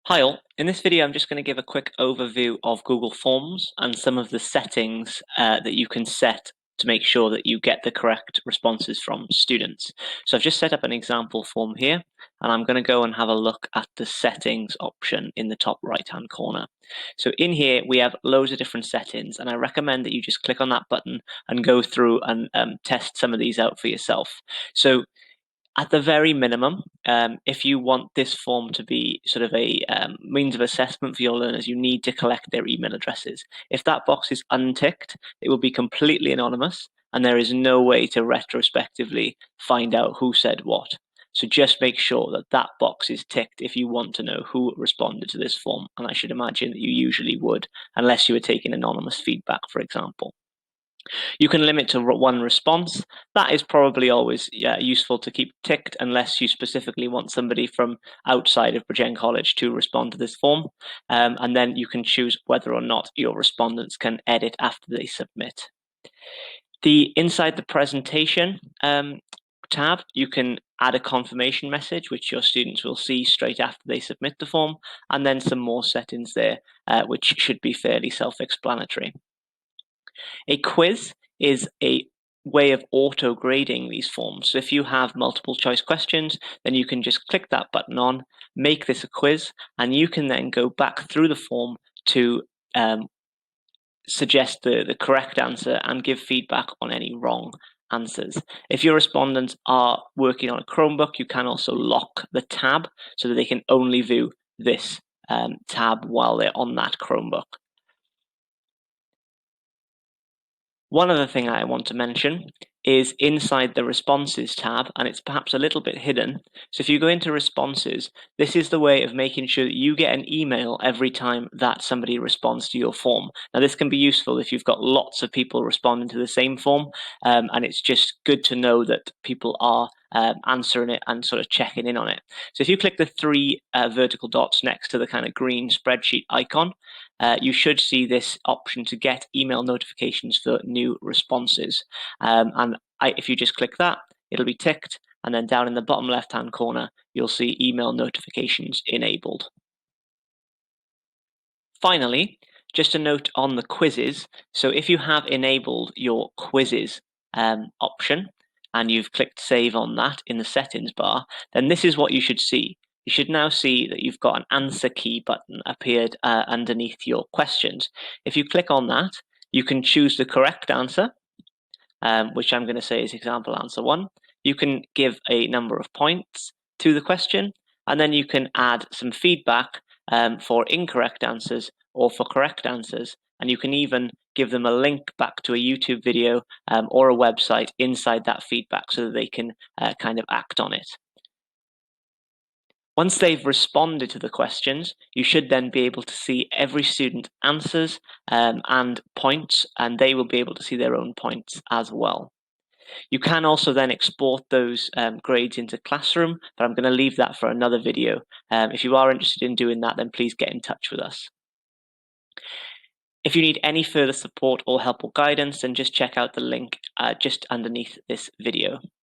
Hi all, in this video I'm just going to give a quick overview of Google Forms and some of the settings that you can set to make sure that you get the correct responses from students. So I've just set up an example form here, and I'm going to go and have a look at the settings option in the top right hand corner. So in here we have loads of different settings, and I recommend that you just click on that button and go through and test some of these out for yourself. So at the very minimum, if you want this form to be sort of a means of assessment for your learners, you need to collect their email addresses. If that box is unticked, it will be completely anonymous, and there is no way to retrospectively find out who said what. So just make sure that that box is ticked if you want to know who responded to this form, and I should imagine that you usually would, unless you were taking anonymous feedback, for example. You can limit to one response. That is probably always useful to keep ticked unless you specifically want somebody from outside of Bridgend College to respond to this form. And then you can choose whether or not your respondents can edit after they submit. Inside the presentation tab, you can add a confirmation message, which your students will see straight after they submit the form, and then some more settings there, which should be fairly self-explanatory. A quiz is a way of auto grading these forms. So if you have multiple choice questions, then you can just click that button on, make this a quiz, and you can then go back through the form to suggest the correct answer and give feedback on any wrong answers. If your respondents are working on a Chromebook, you can also lock the tab so that they can only view this tab while they're on that Chromebook. One other thing I want to mention is inside the responses tab, and it's perhaps a little bit hidden. So if you go into responses, this is the way of making sure that you get an email every time that somebody responds to your form. Now this can be useful if you've got lots of people responding to the same form, and it's just good to know that people are answering it and sort of checking in on it. So if you click the three vertical dots next to the kind of green spreadsheet icon, you should see this option to get email notifications for new responses. If you just click that, it'll be ticked, and then down in the bottom left-hand corner, you'll see email notifications enabled. Finally, just a note on the quizzes. So if you have enabled your quizzes option, and you've clicked save on that in the settings bar, then this is what you should see. You should now see that you've got an answer key button appeared underneath your questions. If you click on that, you can choose the correct answer, which I'm going to say is example answer 1. You can give a number of points to the question, and then you can add some feedback for incorrect answers or for correct answers. And you can even give them a link back to a YouTube video or a website inside that feedback so that they can kind of act on it. Once they've responded to the questions, you should then be able to see every student answers and points, and they will be able to see their own points as well. You can also then export those grades into Classroom, but I'm going to leave that for another video. If you are interested in doing that, then please get in touch with us. If you need any further support or help or guidance, then just check out the link just underneath this video.